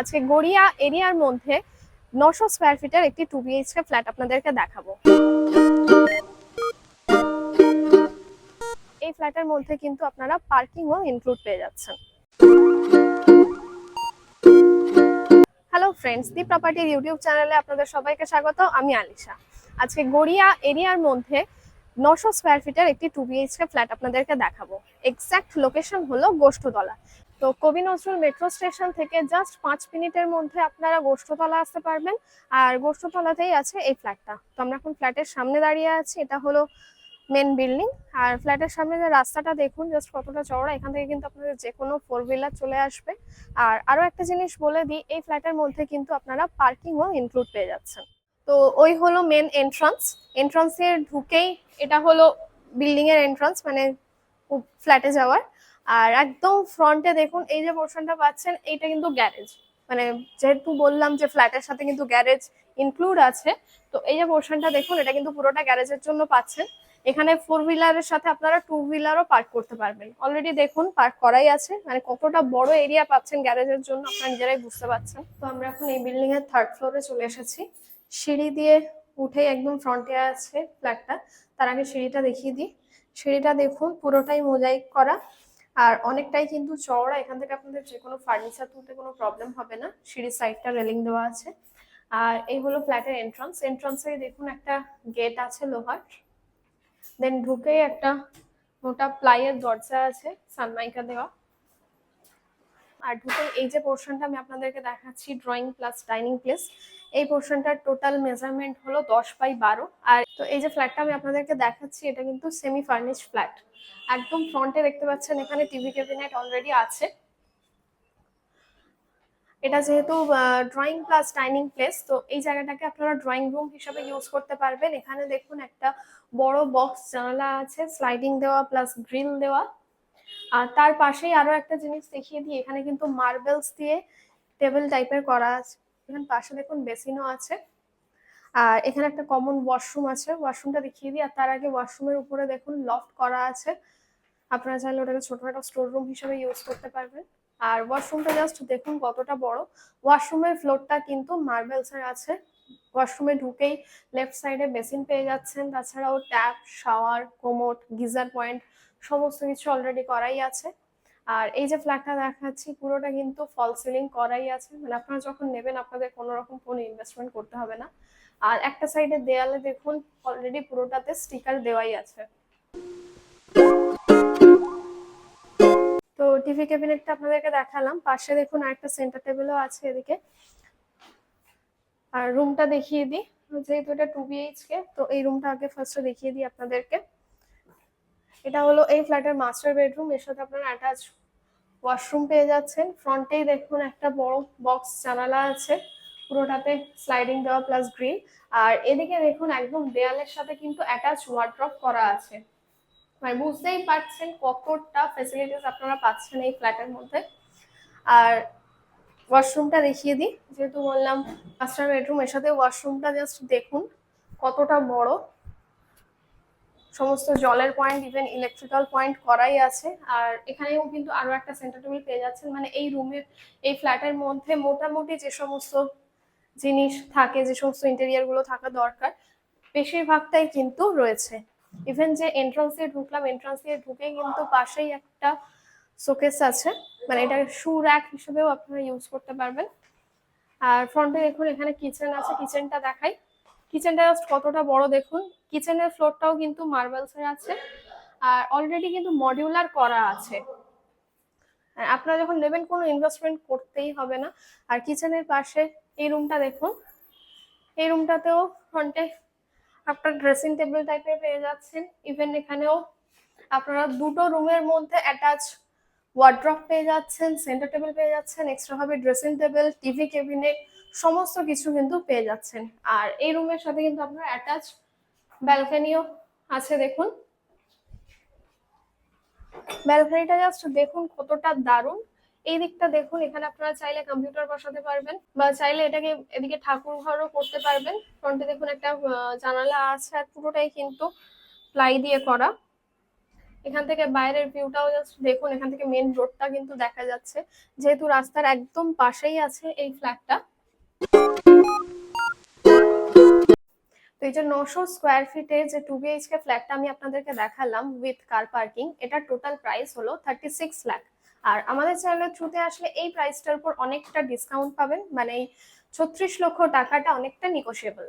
আজকে গড়িয়া এরিয়ার মধ্যে 900 স্কয়ার ফিটের একটি 2 বিএইচকে ফ্ল্যাট আপনাদেরকে দেখাবো। এই ফ্ল্যাটের মধ্যে কিন্তু আপনারা পার্কিংও ইনক্লুড পেয়ে যাচ্ছেন। হ্যালো ফ্রেন্ডস, দি প্রপার্টির ইউটিউব চ্যানেলে আপনাদের সবাইকে স্বাগত। আমি আলিশা। আজকে গড়িয়া এরিয়ার মধ্যে 900 স্কয়ার ফিটের একটি 2 বিএইচকে ফ্ল্যাট আপনাদেরকে দেখাবো। এক্সাক্ট লোকেশন হলো গোষ্ঠতলা। তো কবি নজরুল মেট্রো স্টেশন থেকে জাস্ট 5 মিনিটের মধ্যে আপনারা গোষ্ঠতলা আসতে পারবেন। আর গোষ্ঠতলাতেই আছে এই ফ্ল্যাটটা। তো আমরা এখন ফ্ল্যাটের সামনে দাঁড়িয়ে আছি। এটা হলো মেন বিল্ডিং। আর ফ্ল্যাটের সামনে যে রাস্তাটা দেখুন জাস্ট কতটা চওড়া। এখান থেকে কিন্তু আপনাদের যে কোনো 4 হুইলার চলে আসবে। আর আরো একটা জিনিস বলে দিই, এই ফ্ল্যাটের মধ্যে কিন্তু আপনারা পার্কিংও ইনক্লুড পেয়ে যাচ্ছেন। তো ওই হলো মেন এন্ট্রান্সের ঢুকেই এটা হলো বিল্ডিং এর এন্ট্রান্স, মানে ফ্ল্যাটে যাওয়ার। আর একদম ফ্রন্টে দেখুন এই যে পোর্শনটা পাচ্ছেন, এইটা কিন্তু গ্যারেজ। মানে যেহেতু বললাম যে ফ্ল্যাটের সাথে কিন্তু গ্যারেজ ইনক্লুড আছে, তো এই যে পোর্শনটা দেখুন এটা কিন্তু পুরোটা গ্যারেজের জন্য পাচ্ছেন। এখানে 4 হুইলারের সাথে আপনারা 2 হুইলারও পার্ক করতে পারবেন। অলরেডি দেখুন পার্ক করাই আছে, মানে কতটা বড় এরিয়া পাচ্ছেন গ্যারেজের জন্য আপনারা নিজেরাই বুঝতে পারছেন। তো আমরা এখন এই বিল্ডিং এর 3rd ফ্লোরে চলে এসেছি। সিঁড়ি দিয়ে উঠেই একদম ফ্রন্টে আছে ফ্ল্যাটটা। তার আগে সিঁড়িটা দেখিয়ে দিই। সিঁড়িটা দেখুন পুরোটাই মোজাইক করা আর অনেকটাই কিন্তু চওড়া। এখান থেকে আপনাদের যে কোনো ফার্নিচার তুলতে কোনো প্রবলেম হবে না। সিঁড়ির সাইডটা রেলিং দেওয়া আছে। আর এই হলো ফ্ল্যাটের এন্ট্রান্সে দেখুন একটা গেট আছে লোহার। দেন ঢুকেই একটা মোটা প্লাইয়ের দরজা আছে সানমাইকা দেওয়া। আর ঢুকে এই যে পোর্শনটা আমি আপনাদেরকে দেখাচ্ছি, ড্রয়িং প্লাস ডাইনিং প্লেস, এই পোর্শনটার টোটাল মেজারমেন্ট হলো 10/12। আর তো এই যে ফ্ল্যাটটা আমি আপনাদেরকে দেখাচ্ছি এটা কিন্তু সেমি ফার্নিশড ফ্ল্যাট। একদম ফ্রন্টে দেখতে পাচ্ছেন এখানে টিভি ক্যাবিনেট অলরেডি আছে। এটা যেহেতু ড্রয়িং প্লাস ডাইনিং প্লেস, তো এই জায়গাটাকে আপনারা ড্রয়িং রুম হিসেবে ইউজ করতে পারবেন। এখানে দেখুন একটা বড় বক্স জানালা আছে, স্লাইডিং দেওয়া প্লাস গ্রিল দেওয়া। আর তার পাশেই আরো একটা জিনিস দেখিয়ে দিই, এখানে কিন্তু মার্বেলস দিয়ে টেবিল টাইপের করা আছে। এখানে পাশে দেখুন বেসিনও আছে। আর এখানে একটা কমন ওয়াশরুম আছে, ওয়াশরুমটা দেখিয়ে দিই। আর তার আগে ওয়াশরুমের উপরে দেখুন লফট করা আছে, আপনারা চাইলে ওটাকে ছোটখাটো স্টোর রুম হিসেবে ইউজ করতে পারবেন। আর ওয়াশরুমটা জাস্ট দেখুন কতটা বড়। ওয়াশরুমের ফ্লোরটা কিন্তু মার্বেলস এর আছে। ওয়াশরুমে ঢুকেই লেফট সাইডে বেসিন পেয়ে যাচ্ছেন, তাছাড়াও tap, shower, commode, geyser point সমস্ত কিছু অলরেডি করাই আছে। আর এই যে ফ্ল্যাটটা দেখাচ্ছি পুরোটা কিন্তু ফল সিলিং করাই আছে, মানে আপনারা যখন নেবেন আপনাদের কোনো রকম কোনো ইনভেস্টমেন্ট করতে হবে না। আর একটা সাইডে দেয়ালে দেখুন অলরেডি পুরোটাতে স্টিকার দেওয়াই আছে। তো টিভি ক্যাবিনেটটা আপনাদেরকে দেখালাম, পাশে দেখুন আরেকটা সেন্টার টেবিলও আছে এদিকে। আর রুমটা দেখিয়ে দিই, যেহেতু এটা 2 বিএইচকে, তো এই রুমটা আগে ফার্স্টে দেখিয়ে দিই আপনাদেরকে। এটা হলো এই ফ্ল্যাটের মাস্টার বেডরুম, এর সাথে আপনারা অ্যাটাচ ওয়াশরুম পেয়ে যাচ্ছেন। ফ্রন্টেই দেখুন একটা বড় বক্স জানালা আছে, পুরোটাতে স্লাইডিং দেওয়া প্লাস গ্রিল। আর এদিকে দেখুন একদম দেয়ালের সাথে কিন্তু অ্যাটাচ ওয়ার্ড্রপ করা আছে। মানে বুঝতেই পারছেন কতটা ফ্যাসিলিটিস আপনারা পাচ্ছেন এই ফ্ল্যাটের মধ্যে। আর ওয়াশরুমটা দেখিয়ে দিই, যেহেতু বললাম মাস্টার বেডরুম, এর সাথে ওয়াশরুমটা জাস্ট দেখুন কতটা বড়। সমস্ত জলের পয়েন্ট, ইভেন ইলেকট্রিক্যাল পয়েন্ট করাই আছে। আর এখানেও কিন্তু আরো একটা সেন্টার টেবিল পেয়ে যাচ্ছেন। মানে এই রুমের, এই ফ্ল্যাটের মধ্যে মোটামুটি যে সমস্ত জিনিস থাকে, যে সমস্ত ইন্টেরিয়ার গুলো থাকা দরকার, বেশিরভাগটাই কিন্তু রয়েছে। ইভেন যে এন্ট্রান্স দিয়ে ঢুকলাম, এন্ট্রান্স দিয়ে ঢুকে কিন্তু পাশেই একটা শোকেস আছে, মানে এটা শু র্যাক হিসেবেও আপনারা ইউজ করতে পারবেন। আর ফ্রন্টে দেখুন এখানে কিচেন আছে, কিচেনটা দেখাই। কিচেনটা জাস্ট কতটা বড় দেখুন। কিচেনের ফ্লোরটাও কিন্তু মার্বেলস এর আছে, আর অলরেডি কিন্তু মডিউলার করা আছে। আপনারা যখন নেবেন কোনো ইনভেস্টমেন্ট করতেই হবে না। আর কিচেনের পাশে এই রুমটা দেখুন, এই রুমটাতেও ফ্রন্টে আপনার ড্রেসিং টেবিল টাইপের পেয়ে যাচ্ছেন। ইভেন এখানেও আপনারা দুটো রুমের মধ্যে অ্যাটাচ ওয়ার্ড্রপ পেয়ে যাচ্ছেন, সেন্টার টেবিল পেয়ে যাচ্ছেন, এক্সট্রা ভাবে ড্রেসিং টেবিল, টিভি ক্যাবিনেট সমস্ত কিছু কিন্তু পেয়ে যাচ্ছেন। আর এই রুমের সাথে কিন্তু আপনার অ্যাটাচ ব্যালকনিও আছে। দেখুন ব্যালকনিটা জাস্ট দেখুন কতটা দারুণ। এই দিকটা দেখুন, এখানে আপনারা চাইলে কম্পিউটার বসাতে পারবেন বা চাইলে এটাকে এদিকে ঠাকুর ঘরও করতে পারবেন। ফ্রন্টে দেখুন একটা জানালা আছে, আর পুরোটাই কিন্তু প্লাই দিয়ে করা। এখান থেকে বাইরের ভিউটাও জাস্ট দেখুন, এখান থেকে মেন রোডটা কিন্তু দেখা যাচ্ছে, যেহেতু রাস্তার একদম পাশেই আছে এই ফ্ল্যাটটা। তো এই যে 900 স্কোয়ার ফিটে যে 2 BHK ফ্ল্যাটটা আমি আপনাদেরকে দেখালাম উইথ কার পার্কিং, এটার টোটাল প্রাইস হলো 36 লাখ। আর আমাদের চ্যানেলের থ্রুতে আসলে এই প্রাইসটার উপর অনেকটা ডিসকাউন্ট পাবেন, মানে এই 36 লক্ষ টাকাটা অনেকটা নিগোশিয়েবল।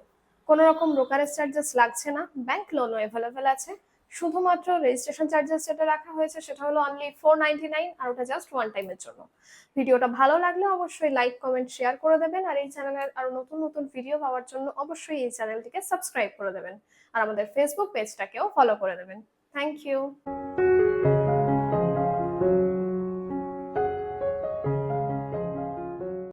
কোনো রকম ব্রোকারেজ চার্জেস লাগছে না, ব্যাংক লোনও অ্যাভেলেবেল আছে। শুধুমাত্র রেজিস্ট্রেশন চার্জেস যেটা রাখা হয়েছে সেটা হলো অনলি 499, আর ওটা জাস্ট ওয়ান টাইমের জন্য। ভিডিওটা ভালো লাগলে অবশ্যই লাইক কমেন্ট শেয়ার করে দেবেন, আর এই চ্যানেলের আরো নতুন নতুন ভিডিও পাওয়ার জন্য অবশ্যই এই চ্যানেলটিকে সাবস্ক্রাইব করে দেবেন, আর আমাদের ফেসবুক পেজটাকেও ফলো করে দেবেন। Thank you.